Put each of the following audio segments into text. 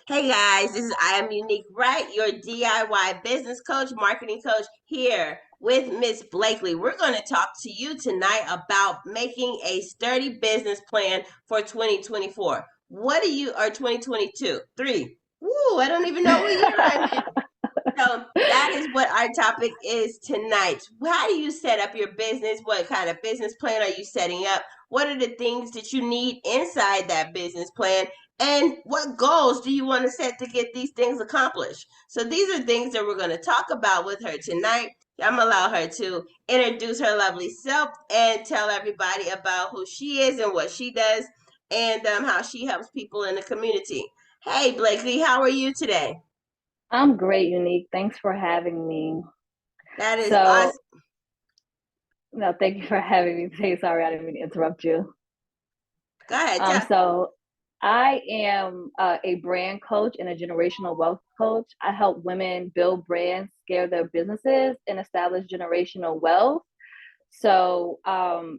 Hey guys, I am Unique Wright, your DIY business coach, marketing coach here with Miss Blakeley. We're going to talk to you tonight about making a sturdy business plan for 2024. What do you, or 2022? Three. Woo, I don't even know what year I'm in. So that is what our topic is tonight. How do you set up your business? What kind of business plan are you setting up? What are the things that you need inside that business plan? And what goals do you want to set to get these things accomplished? So these are things that we're going to talk about with her tonight. I'm going to allow her to introduce her lovely self and tell everybody about who she is and what she does and how she helps people in the community. Hey, Blakely, how are you today? I'm great, Unique. Thanks for having me. That is So, awesome. no, thank you for having me today. Sorry, I didn't mean to interrupt you. Go ahead, Um, tell. so I am a brand coach and a generational wealth coach. I help women build brands, scale their businesses, and establish generational wealth. So,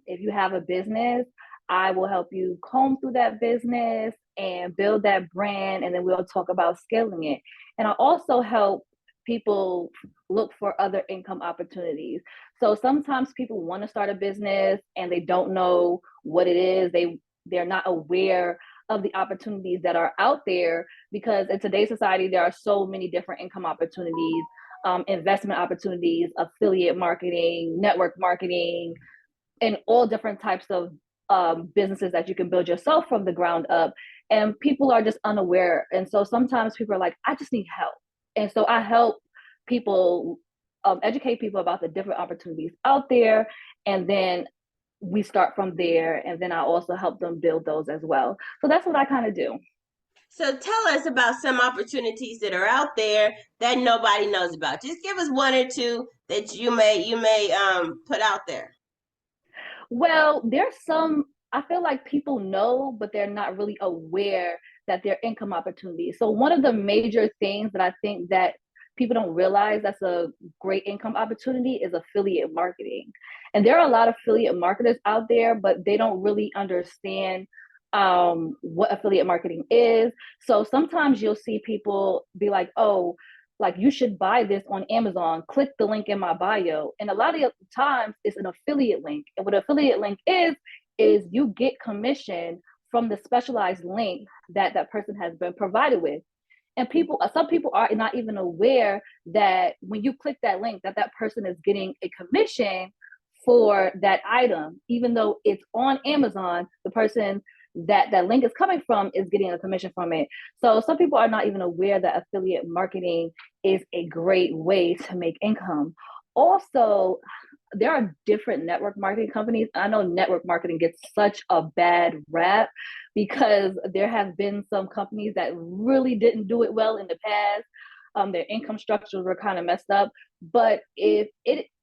if you have a business, I will help you comb through that business and build that brand, and then we'll talk about scaling it. And I also help people look for other income opportunities. So sometimes people want to start a business and they don't know what it is. They're not aware of the opportunities that are out there because in today's society there are so many different income opportunities, investment opportunities, affiliate marketing, network marketing, and all different types of businesses that you can build yourself from the ground up. And people are just unaware. And so sometimes people are like, I just need help. And so I help people educate people about the different opportunities out there. And then we start from there. And then I also help them build those as well. So that's what I kind of do. So tell us about some opportunities that are out there that nobody knows about. Just give us one or two that you may put out there. Well, there's some, I feel like people know, but they're not really aware that they're income opportunities. So one of the major things that I think that people don't realize that's a great income opportunity is affiliate marketing. And there are a lot of affiliate marketers out there, but they don't really understand what affiliate marketing is. So sometimes you'll see people be like, oh, like you should buy this on Amazon, click the link in my bio. And a lot of times it's an affiliate link. And what an affiliate link is you get commission from the specialized link that that person has been provided with. And people, some people are not even aware that when you click that link, that that person is getting a commission for that item, even though it's on Amazon, the person that that link is coming from is getting a commission from it. So some people are not even aware that affiliate marketing is a great way to make income. Also, there are different network marketing companies. I know network marketing gets such a bad rap because there have been some companies that really didn't do it well in the past. Their income structures were kind of messed up. But if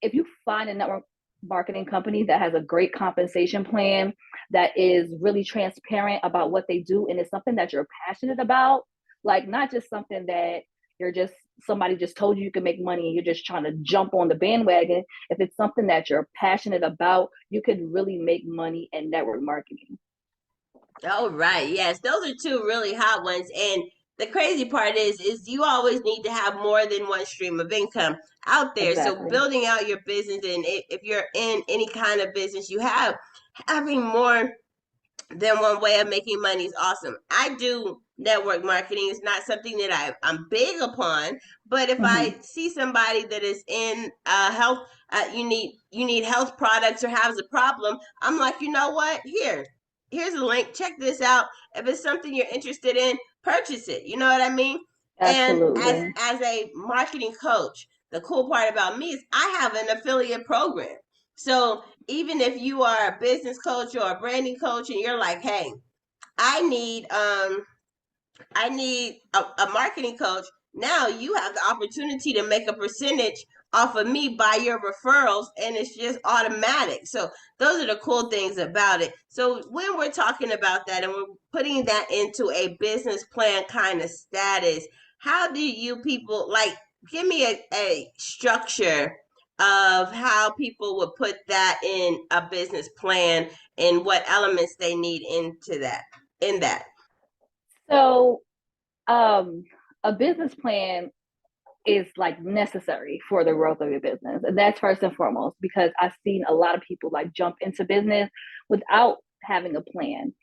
you find a network marketing company that has a great compensation plan, that is really transparent about what they do, and it's something that you're passionate about, like not just something that you're just somebody just told you you can make money and you're just trying to jump on the bandwagon. If it's something that you're passionate about, you can really make money in network marketing. All right. Yes, those are two really hot ones. And the crazy part is you always need to have more than one stream of income out there. So Exactly. building out your business and if you're in any kind of business you have, having more then one way of making money is awesome. I do network marketing. It's not something that I'm big upon, but if Mm-hmm. I see somebody that is in health, you need health products or has a problem, I'm like, you know what? Here's a link. Check this out. If it's something you're interested in, purchase it. You know what I mean? And as Absolutely. as a marketing coach, the cool part about me is I have an affiliate program. So even if you are a business coach or a branding coach and you're like, hey, I need I need a marketing coach, now you have the opportunity to make a percentage off of me by your referrals and it's just automatic. So those are the cool things about it. So when we're talking about that and we're putting that into a business plan kind of status, how do you people like give me a structure of how people would put that in a business plan and what elements they need into that in that. So Um, a business plan is like necessary for the growth of your business. And that's first and foremost, because I've seen a lot of people like jump into business without having a plan.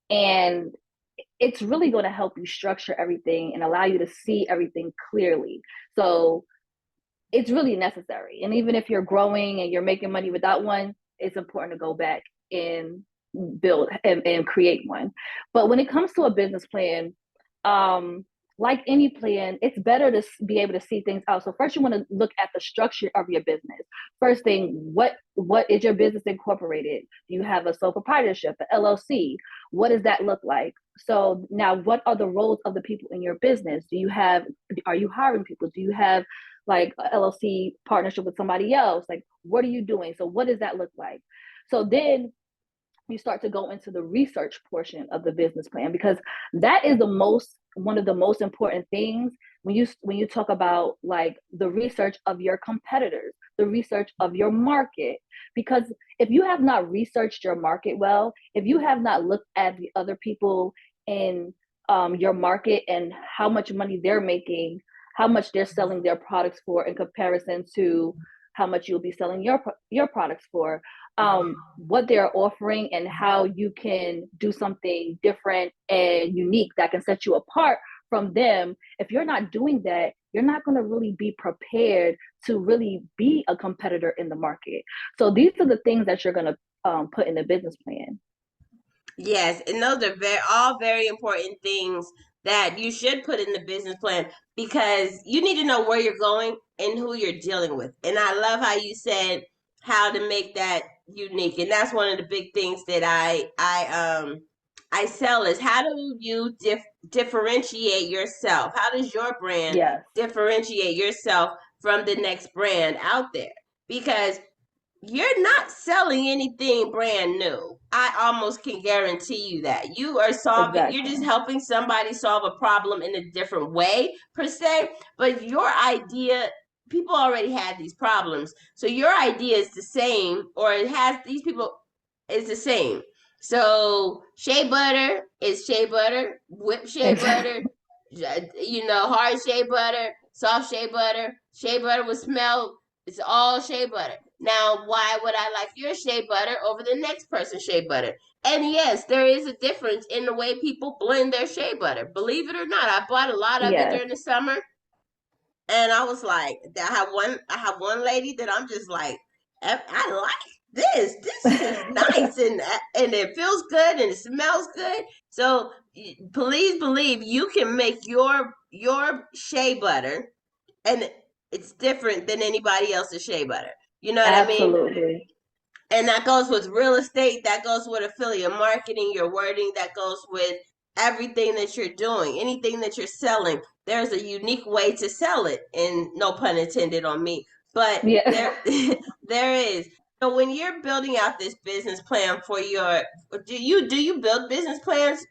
And it's really going to help you structure everything and allow you to see everything clearly. So it's really necessary. And even if you're growing and you're making money without one, it's important to go back and build and create one. But when it comes to a business plan, um, like any plan, it's better to be able to see things out. So first, you want to look at the structure of your business. First thing, what is your business incorporated? Do you have a sole proprietorship, an LLC? What does that look like? So now, what are the roles of the people in your business? Are you hiring people? Do you have like a LLC partnership with somebody else? Like, what are you doing? So what does that look like? So then you start to go into the research portion of the business plan, because that is one of the most important things when you talk about like the research of your competitors, the research of your market. Because if you have not researched your market well, if you have not looked at the other people in your market and how much money they're making, how much they're selling their products for in comparison to how much you'll be selling your products for, what they're offering, and how you can do something different and unique that can set you apart from them. If you're not doing that, you're not going to really be prepared to really be a competitor in the market. So these are the things that you're going to put in the business plan. Yes, and those are all very important things that you should put in the business plan, because you need to know where you're going and who you're dealing with. And I love how you said how to make that unique. And that's one of the big things that I sell is, how do you differentiate yourself? How does your brand Yes, differentiate yourself from the next brand out there? Because you're not selling anything brand new. I almost can guarantee you that. You're exactly. just helping somebody solve a problem in a different way, per se. But your idea, people already had these problems. So your idea is the same, or it has these people, is the same. So shea butter is shea butter, whipped shea butter, Exactly. hard shea butter, soft shea butter with smell. It's all shea butter. Now, why would I like your shea butter over the next person's shea butter? And yes, there is a difference in the way people blend their shea butter. Believe it or not, I bought a lot of it Yes. during the summer, and I was like, I have one lady that I'm just like, I like this. This is nice, and it feels good and it smells good. So please believe you can make your shea butter, and it's different than anybody else's shea butter. You know what I mean? Absolutely. And that goes with real estate, that goes with affiliate marketing, your wording, that goes with everything that you're doing, anything that you're selling. There's a unique way to sell it, and no pun intended on me, but Yeah. there there is. So when you're building out this business plan for your, do you build business plans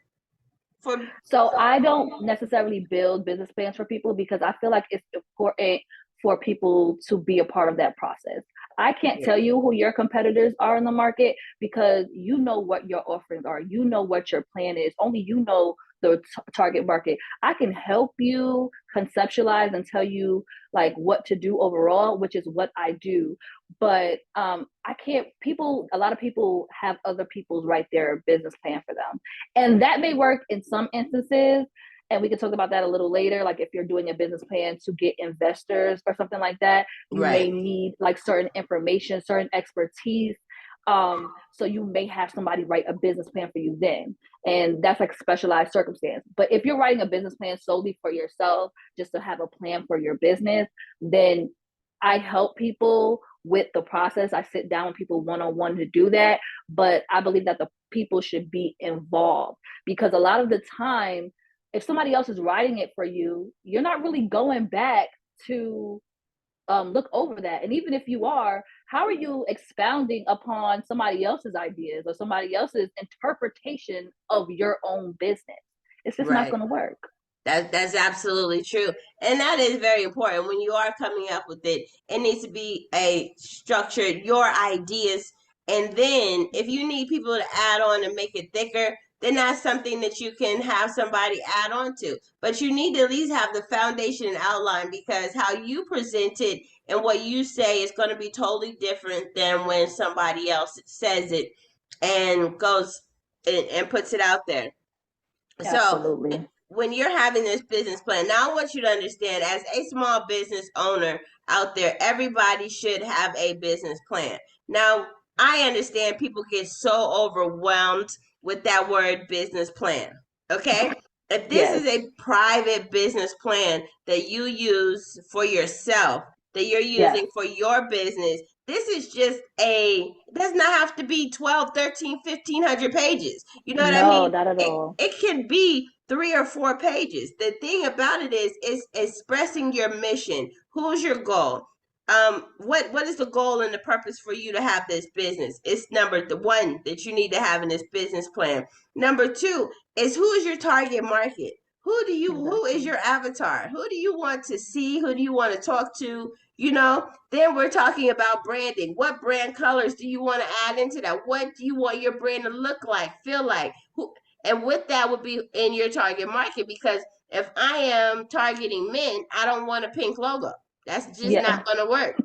for? So I don't necessarily build business plans for people because I feel like it's important for people to be a part of that process. I can't Yeah. tell you who your competitors are in the market because you know what your offerings are. You know what your plan is. Only you know the target market. I can help you conceptualize and tell you like what to do overall, which is what I do. But I can't, people, a lot of people have other people's write their business plan for them. And that may work in some instances. And we can talk about that a little later. Like if you're doing a business plan to get investors or something like that, you may Right. need like certain information, certain expertise. So you may have somebody write a business plan for you then. And that's like specialized circumstance. But if you're writing a business plan solely for yourself, just to have a plan for your business, then I help people with the process. I sit down with people one on one to do that. But I believe that the people should be involved because a lot of the time, if somebody else is writing it for you, you're not really going back to look over that. And even if you are, how are you expounding upon somebody else's ideas or somebody else's interpretation of your own business? It's just not Right. going to work. That's absolutely true. And that is very important. When you are coming up with it, it needs to be a structured, your ideas. And then if you need people to add on and make it thicker, then that's something that you can have somebody add on to. But you need to at least have the foundation and outline, because how you present it and what you say is going to be totally different than when somebody else says it and goes and puts it out there. So Absolutely. when you're having this business plan, now I want you to understand, as a small business owner out there, everybody should have a business plan. Now, I understand people get so overwhelmed with that word business plan. Okay? If this Yes. is a private business plan that you use for yourself, that you're Yes. using for your business, this is just it does not have to be 12, 13, 1,500 pages. You know what I No, mean? not at all. It can be 3 or 4 pages. The thing about it is expressing your mission. Who's your goal? What is the goal and the purpose for you to have this business? It's number the one that you need to have in this business plan. Number two is, who is your target market? Who is Exactly. your avatar? Who do you want to see? Who do you want to talk to? Then we're talking about branding. What brand colors do you want to add into that? What do you want your brand to look like, feel like? And with that would be in your target market, because if I am targeting men, I don't want a pink logo. That's just Yeah, not going to work.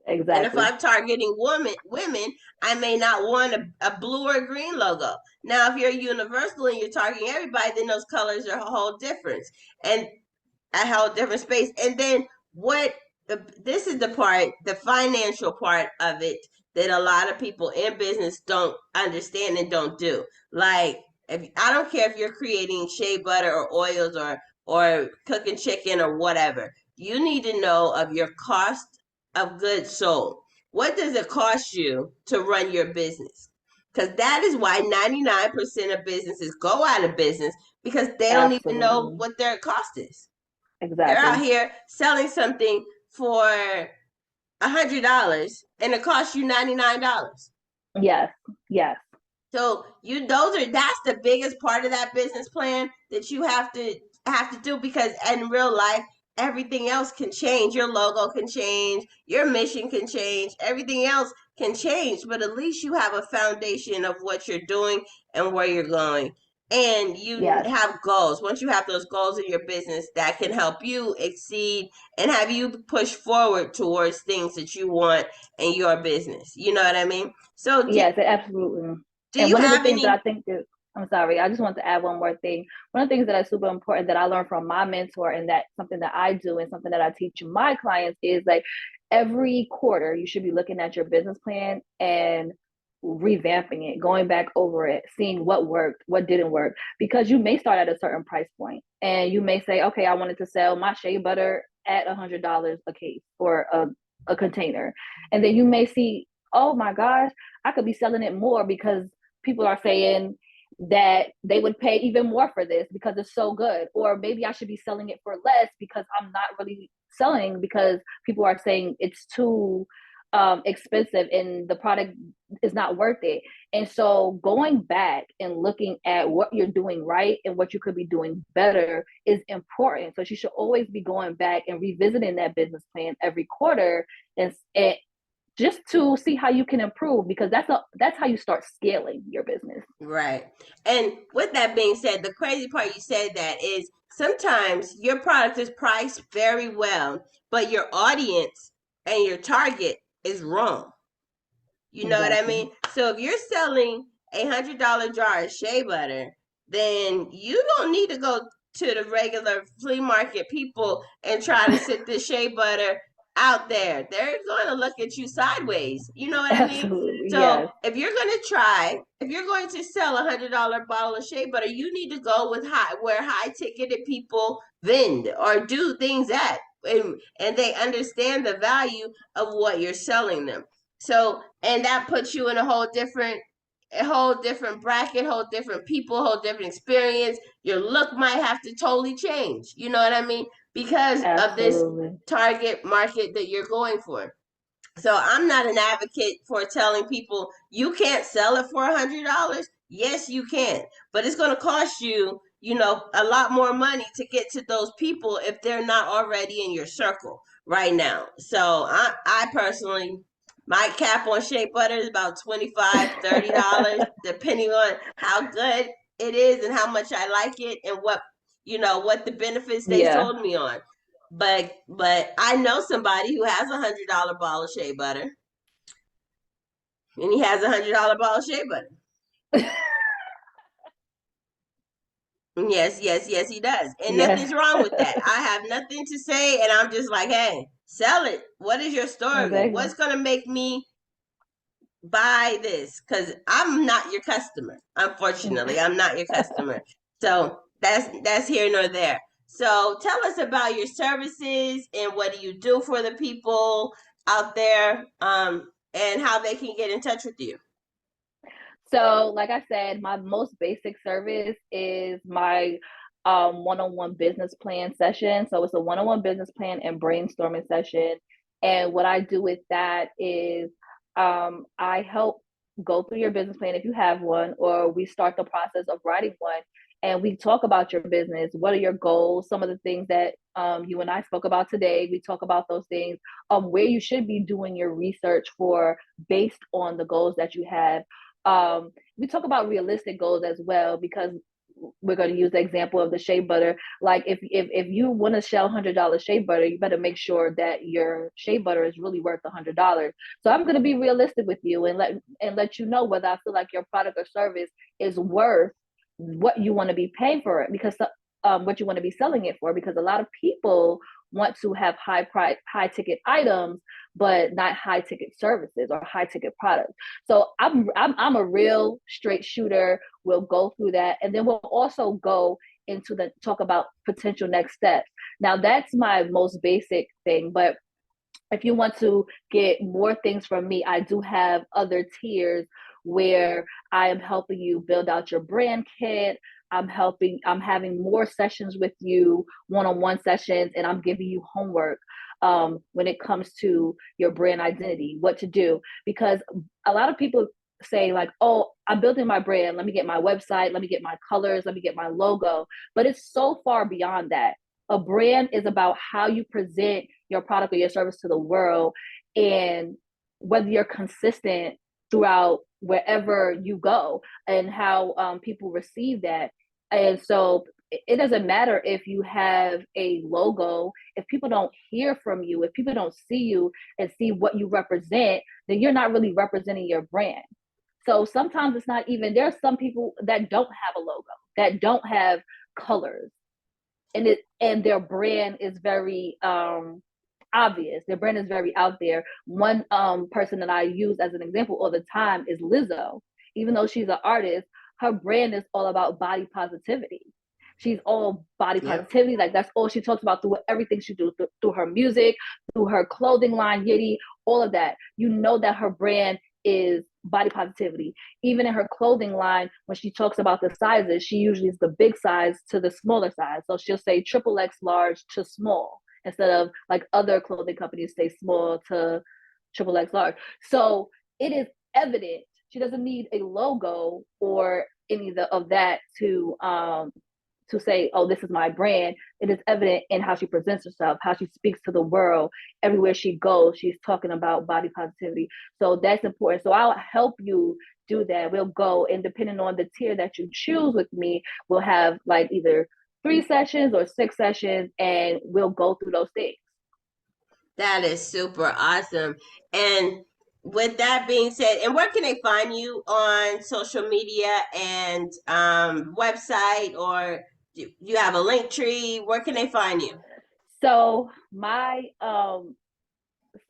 And if exactly. I'm targeting women, I may not want a blue or green logo. Now, if you're universal and you're targeting everybody, then those colors are a whole difference. And a whole different space. And then what this is the part, the financial part of it, that a lot of people in business don't understand and don't do. Like, if I don't care if you're creating shea butter or oils or cooking chicken or whatever, you need to know of your cost of goods sold. What does it cost you to run your business? Because that is why 99% of businesses go out of business, because they don't even know Absolutely. what their cost is. They're out Exactly. here selling something for $100 and it costs you $99. Yes. Yes. So that's the biggest part of that business plan that you have to do, because in real life everything else can change. Your logo can change, your mission can change, everything else can change, but at least you have a foundation of what you're doing and where you're going. And you Yes. have goals. Once you have those goals in your business, that can help you exceed and have you push forward towards things that you want in your business. You know what I mean? So Yes, absolutely. do And you one of the have things that I any? think is, I'm sorry, I just want to add one more thing. One of the things that is super important that I learned from my mentor, and that something that I do and something that I teach my clients, is like every quarter you should be looking at your business plan and revamping it, going back over it, seeing what worked, what didn't work, because you may start at a certain price point and you may say, okay, I wanted to sell my shea butter at $100 a case or a container. And then you may see, oh my gosh, I could be selling it more because people are saying that they would pay even more for this because it's so good. Or maybe I should be selling it for less because I'm not really selling because people are saying it's too expensive and the product is not worth it. And so going back and looking at what you're doing right and what you could be doing better is important. So you should always be going back and revisiting that business plan every quarter and just to see how you can improve, because that's how you start scaling your business. Right. And with that being said, the crazy part you said that is, sometimes your product is priced very well, but your audience and your target is wrong. You know what I Exactly. mean? So if you're selling $100 jar of shea butter, then you don't need to go to the regular flea market people and try to sit the shea butter out there. They're going to look at you sideways. You know what I mean? Absolutely. So Yes. if you're going to sell $100 bottle of shea butter, you need to go with where high ticketed people vend or do things at, and they understand the value of what you're selling them. So, and that puts you in a whole different bracket, whole different people, whole different experience. Your look might have to totally change. You know what I mean? Because of this Absolutely. target market that you're going for. So I'm not an advocate for telling people you can't sell it for $100. Yes, you can, but it's going to cost you, a lot more money to get to those people if they're not already in your circle right now. So I personally, my cap on shea butter is about $25, $30, depending on how good. it is and how much I like it and what the benefits they Yeah, sold me on. But I know somebody who has $100 ball of shea butter, and he has $100 ball of shea butter. Yes, yes, yes, he does. And yeah, nothing's wrong with that. I have nothing to say, and I'm just like, hey, sell it. What is your story? exactly. What's gonna make me buy this? Because I'm not your customer. Unfortunately, I'm not your customer. So that's here nor there. So tell us about your services and what do you do for the people out there, and how they can get in touch with you. So, like I said, my most basic service is my one-on-one business plan session. So it's a one-on-one business plan and brainstorming session. And what I do with that is I help go through your business plan if you have one, or we start the process of writing one. And we talk about your business. What are your goals? Some of the things that you and I spoke about today. We talk about those things, where you should be doing your research for based on the goals that you have. We talk about realistic goals as well, because we're going to use the example of the shea butter. Like if you want to sell $100 shea butter, you better make sure that your shea butter is really worth $100. So I'm going to be realistic with you and let you know whether I feel like your product or service is worth what you want to be paying for it, because what you want to be selling it for, because a lot of people want to have high price, high ticket items, but not high ticket services or high ticket products. So I'm a real straight shooter. We'll go through that, and then we'll also go into the talk about potential next steps. Now that's my most basic thing, but if you want to get more things from me, I do have other tiers where I am helping you build out your brand kit. I'm having more sessions with you, one-on-one sessions, and I'm giving you homework when it comes to your brand identity, what to do. Because a lot of people say like, oh, I'm building my brand. Let me get my website. Let me get my colors. Let me get my logo. But it's so far beyond that. A brand is about how you present your product or your service to the world, and whether you're consistent throughout wherever you go, and how people receive that. And so it doesn't matter if you have a logo, if people don't hear from you, if people don't see you and see what you represent, then you're not really representing your brand. So sometimes it's not even, there are some people that don't have a logo, that don't have colors, and their brand is very obvious. Their brand is very out there. One person that I use as an example all the time is Lizzo. Even though she's an artist, her brand is all about body positivity. She's all body Yep. positivity. Like that's all she talks about through everything she do, through her music, through her clothing line, Yitty, all of that. You know that her brand is body positivity. Even in her clothing line, when she talks about the sizes, she usually is the big size to the smaller size. So she'll say triple X large to small, instead of like other clothing companies say small to triple X large. So it is evident. She doesn't need a logo or any of that to say, oh, this is my brand. It is evident in how she presents herself, how she speaks to the world. Everywhere she goes, she's talking about body positivity. So that's important. So I'll help you do that. We'll go, and depending on the tier that you choose with me, we'll have like either 3 sessions or 6 sessions, and we'll go through those things. That is super awesome. And with that being said, and where can they find you on social media and website, or do you have a link tree? Where can they find you? So my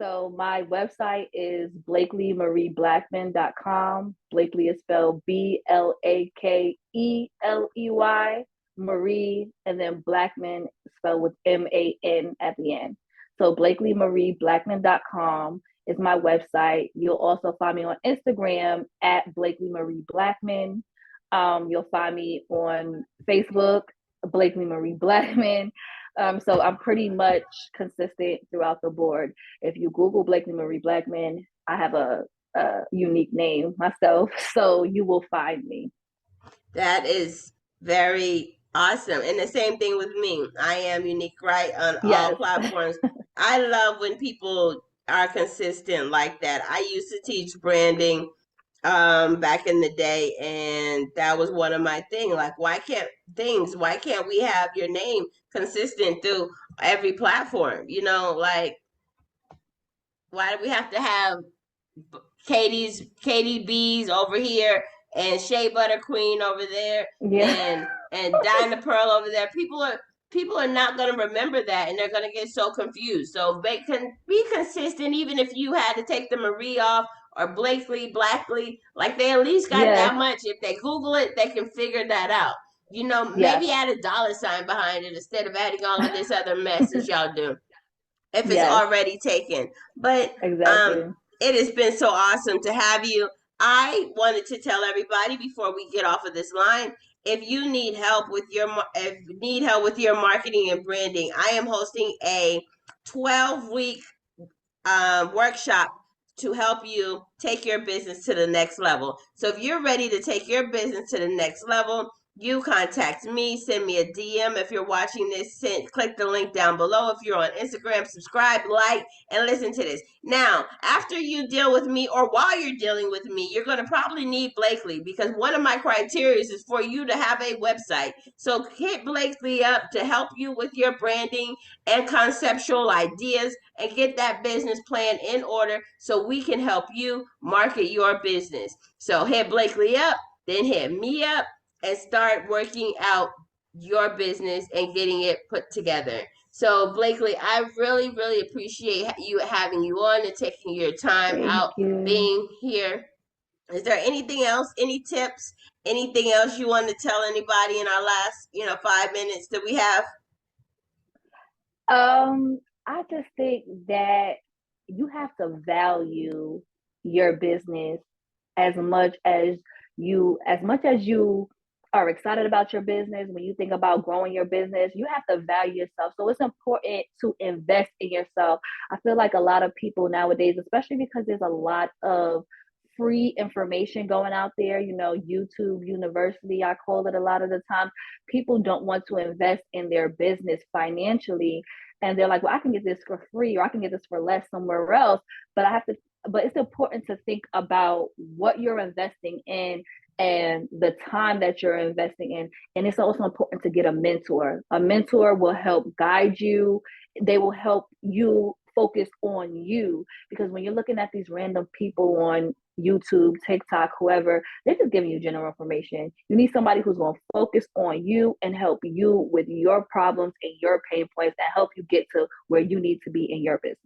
website is blakeleymarieblackman.com. Blakeley is spelled Blakeley, Marie, and then Blackman spelled with MAN at the end. So blakeleymarieblackman.com is my website. You'll also find me on Instagram at Blakeley Marie Blackman. You'll find me on Facebook, Blakeley Marie Blackman. So I'm pretty much consistent throughout the board. If you Google Blakeley Marie Blackman, I have a unique name myself, so you will find me. That is very awesome. And the same thing with me. I am unique, right, on all Yes. platforms. I love when people are consistent like that. I used to teach branding back in the day, and that was one of my thing. Like, why can't we have your name consistent through every platform? Like, why do we have to have Katie B's over here and Shea Butter Queen over there Yeah. and Dinah Pearl over there? People are not going to remember that, and they're going to get so confused. So they can be consistent, even if you had to take the Marie off or Blakeley Blackley. Like, they at least got Yes. that much. If they Google it, they can figure that out. Yes. Maybe add a dollar sign behind it instead of adding all of this other mess that y'all do if it's Yes. already taken. But um, Exactly. it has been so awesome to have you. I wanted to tell everybody before we get off of this line, if you need help with your marketing and branding, I am hosting a 12-week workshop to help you take your business to the next level. So if you're ready to take your business to the next level, you contact me, send me a DM. If you're watching this, click the link down below. If you're on Instagram, subscribe, like, and listen to this. Now, after you deal with me or while you're dealing with me, you're going to probably need Blakeley, because one of my criteria is for you to have a website. So hit Blakeley up to help you with your branding and conceptual ideas and get that business plan in order so we can help you market your business. So hit Blakeley up, then hit me up, and start working out your business and getting it put together. So Blakeley, I really, really appreciate you having you on and taking your time Thank out you. being here. Is there anything else, any tips, anything else you want to tell anybody in our last, 5 minutes that we have? I just think that you have to value your business as much as you are excited about your business. When you think about growing your business, you have to value yourself. So it's important to invest in yourself. I feel like a lot of people nowadays, especially because there's a lot of free information going out there, YouTube University, I call it a lot of the time. People don't want to invest in their business financially. And they're like, well, I can get this for free or I can get this for less somewhere else. But it's important to think about what you're investing in and the time that you're investing in. And it's also important to get a mentor. A mentor will help guide you, they will help you focus on you, because when you're looking at these random people on YouTube, TikTok, whoever, they're just giving you general information. You need somebody who's going to focus on you and help you with your problems and your pain points and help you get to where you need to be in your business.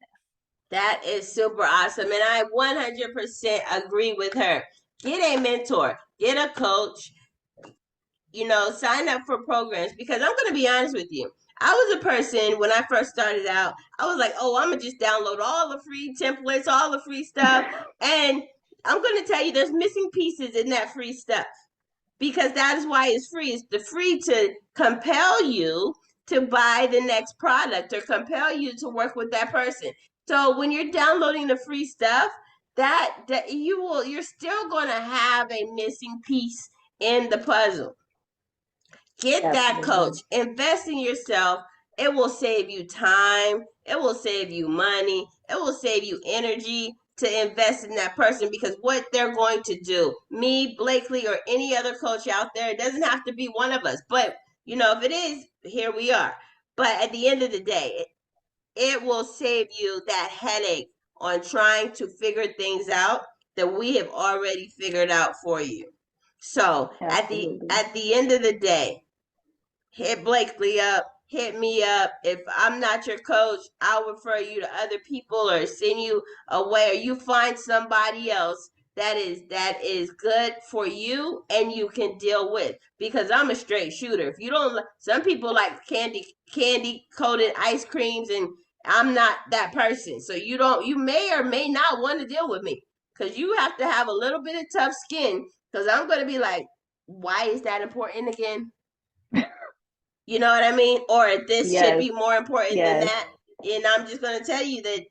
That is super awesome. And I 100% agree with her. Get a mentor, get a coach, sign up for programs, because I'm going to be honest with you. I was a person when I first started out, I was like, oh, I'm going to just download all the free templates, all the free stuff. And I'm going to tell you, there's missing pieces in that free stuff, because that is why it's free. It's the free to compel you to buy the next product or compel you to work with that person. So when you're downloading the free stuff, that you're still going to have a missing piece in the puzzle. Get that Absolutely. coach. Invest in yourself. It will save you time. It will save you money. It will save you energy to invest in that person, because what they're going to do, me, Blakeley, or any other coach out there, it doesn't have to be one of us. But, if it is, here we are. But at the end of the day, it will save you that headache on trying to figure things out that we have already figured out for you. So Absolutely. at the end of the day, hit Blakeley up, hit me up. If I'm not your coach, I'll refer you to other people or send you away, or you find somebody else that is good for you and you can deal with, because I'm a straight shooter. If you don't, some people like candy coated ice creams, and I'm not that person. So you may or may not want to deal with me, because you have to have a little bit of tough skin, because I'm going to be like, why is that important again? You know what I mean? Or this should Yes. be more important than Yes. that. And I'm just going to tell you that,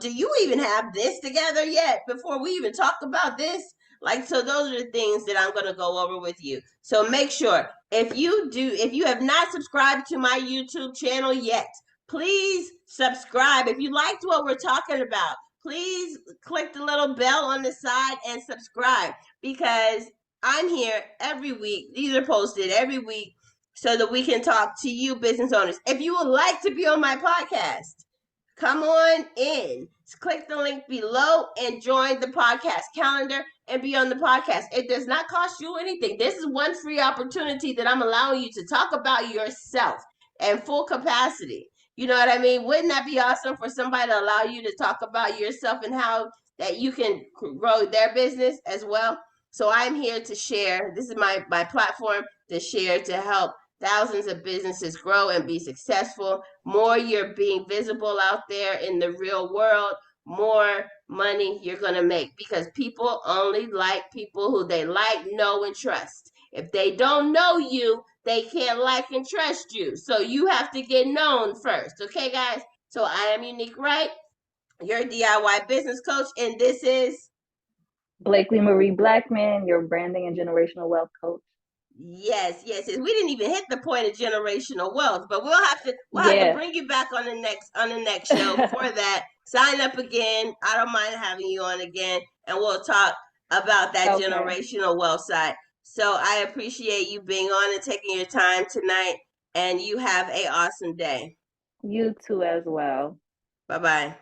do you even have this together yet before we even talk about this? Like, so those are the things that I'm going to go over with you. So make sure, if you have not subscribed to my YouTube channel yet, please subscribe. If you liked what we're talking about, please click the little bell on the side and subscribe, because I'm here every week. These are posted every week so that we can talk to you, business owners. If you would like to be on my podcast, come on in. Click the link below and join the podcast calendar and be on the podcast. It does not cost you anything. This is one free opportunity that I'm allowing you to talk about yourself and full capacity. You know what I mean? Wouldn't that be awesome for somebody to allow you to talk about yourself and how that you can grow their business as well? So I'm here to share. This is my platform to share, to help thousands of businesses grow and be successful. More you're being visible out there in the real world, more money you're going to make, because people only like people who they like, know, and trust. If they don't know you, they can't like and trust you. So you have to get known first. Okay, guys? So I am Unique Wright, your DIY business coach, and this is Blakeley Marie Blackman, your branding and generational wealth coach. Yes. We didn't even hit the point of generational wealth, but we'll have to Yeah. bring you back on the next show for that. Sign up again. I don't mind having you on again, and we'll talk about that Okay. generational wealth side. So I appreciate you being on and taking your time tonight, and you have a awesome day. You too as well. Bye bye.